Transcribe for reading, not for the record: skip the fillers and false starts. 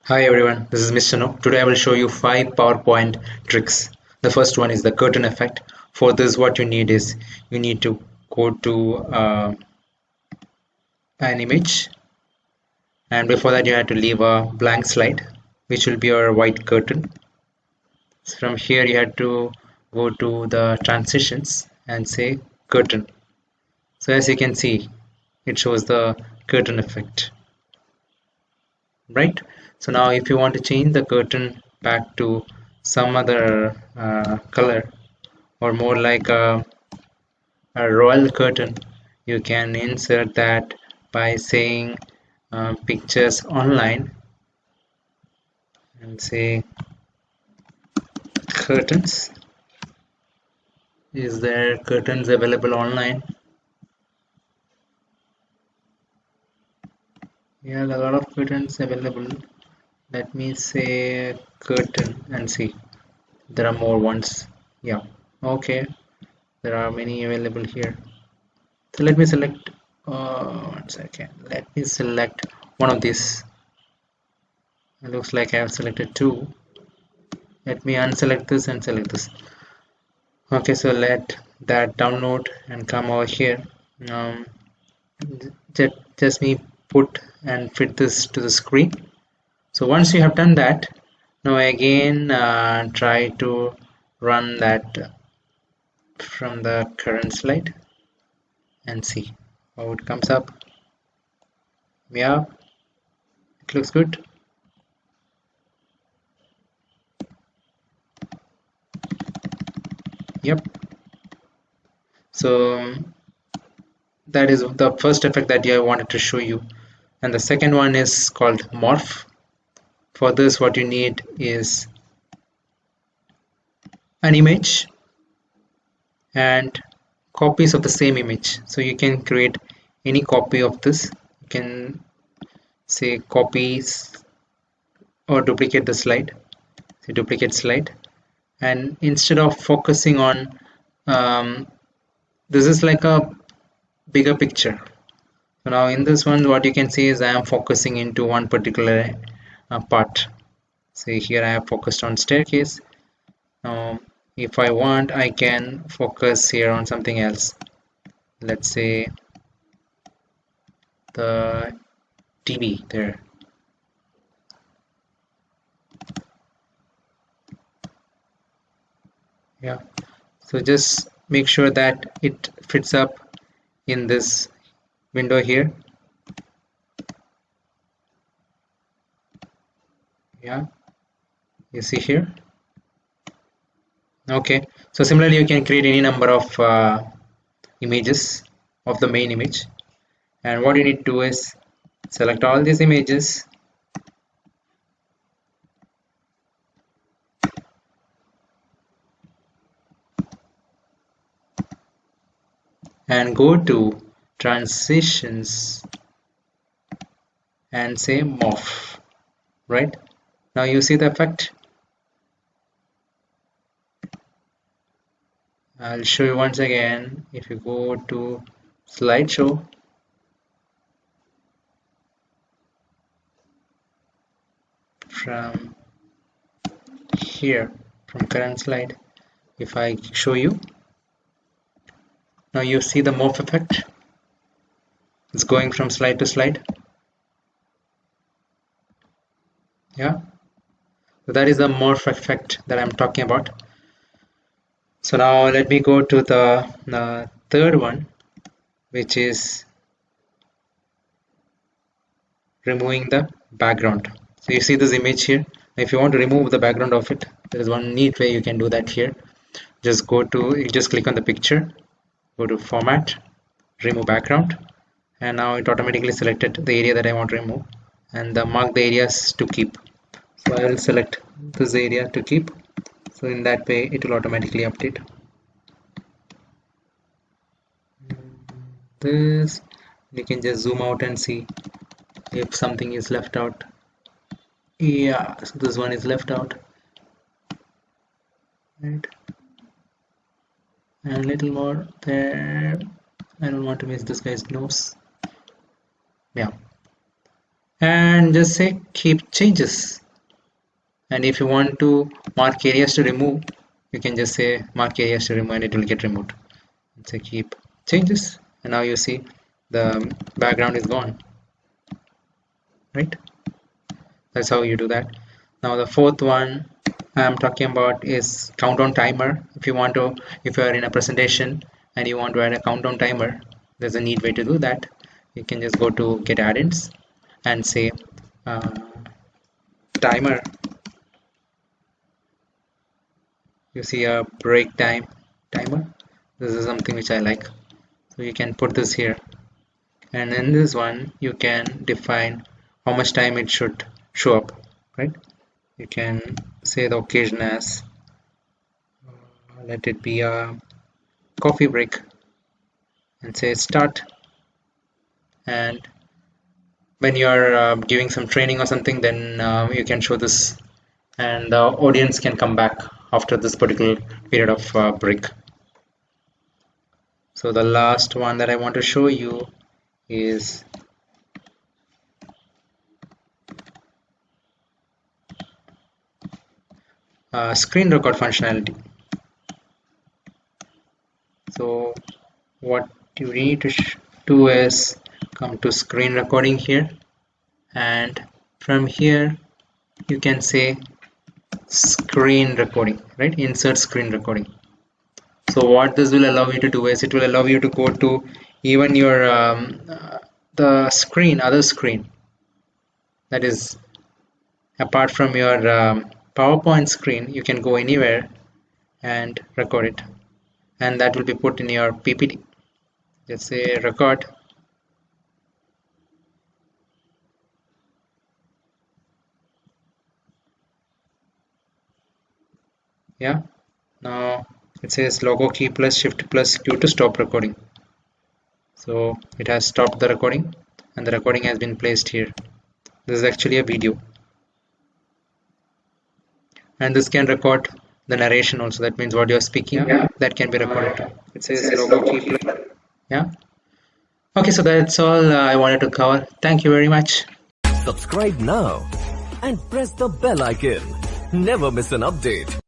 Hi everyone, this is Mr. No. Today I will show you 5 PowerPoint tricks. The first one is the curtain effect. For this what you need is you need to go to an image, and before that you have to leave a blank slide which will be your white curtain. So from here you have to go to the transitions and say curtain. So as you can see it shows the curtain effect, right? So now if you want to change the curtain back to some other color, or more like a royal curtain, you can insert that by saying pictures online and say curtains. Is there curtains available online? Yeah, there are a lot of curtains available. Let me say curtain and see. There are more ones. Yeah, okay. There are many available here. So let me select 1 second. Let me select one of these. It looks like I have selected two. Let me unselect this and select this. Okay, so let that download and come over here. um, just me put and fit this to the screen. So once you have done that, now again try to run that from the current slide and see how it comes up. Yeah, it looks good. Yep. So that is the first effect that I wanted to show you, and the second one is called morph. For this what you need is an image and copies of the same image. So you can create any copy of this. You can say copies or duplicate the slide. So duplicate slide, and instead of focusing on this is like a bigger picture. So now in this one what you can see is I am focusing into one particular part. See here I have focused on staircase. If I want, I can focus here on something else. Let's say the TV there. Yeah, so just make sure that it fits up in this window here. Yeah, you see here. Okay, so similarly you can create any number of images of the main image, and what you need to do is select all these images and go to transitions and say morph. Right, now you see the effect. I'll show you once again. If you go to slideshow, from here, from current slide, if I show you, now you see the morph effect. It's going from slide to slide. Yeah, so that is the morph effect that I'm talking about. So now let me go to the third one, which is removing the background. So you see this image here. If you want to remove the background of it, there is one neat way you can do that here. Just go to, you just click on the picture, go to format, remove background, and now it automatically selected the area that I want to remove, and mark the areas to keep. So I will select this area to keep. So in that way it will automatically update this. You can just zoom out and see if something is left out. Yeah, so this one is left out, right, and a little more there. I don't want to miss this guy's nose. Yeah, and just say keep changes. And if you want to mark areas to remove, you can just say mark areas to remove and it will get removed. Say keep changes, and now you see the background is gone, right? That's how you do that. Now the fourth one I'm talking about is countdown timer. If you want to, if you are in a presentation and you want to add a countdown timer, there's a neat way to do that. You can just go to get add-ins and say uh, timer. You see a break time timer. This is something which I like, so you can put this here, and in this one you can define how much time it should show up, right? You can say the occasion as let it be a coffee break and say start. And when you are giving some training or something, then you can show this and the audience can come back after this particular period of break. So the last one that I want to show you is screen record functionality. So what you need to do is come to screen recording here, and from here you can say screen recording, right? Insert screen recording. So what this will allow you to do is it will allow you to go to even your the screen, other screen, that is apart from your PowerPoint screen. You can go anywhere and record it, and that will be put in your PPT. Just say record. Yeah, now it says logo key plus shift plus Q to stop recording. So it has stopped the recording and the recording has been placed here. This is actually a video, and this can record the narration also. That means what you're speaking, that can be recorded too. It says logo key plus. Yeah. Okay, so that's all I wanted to cover. Thank you very much. Subscribe now and press the bell icon. Never miss an update.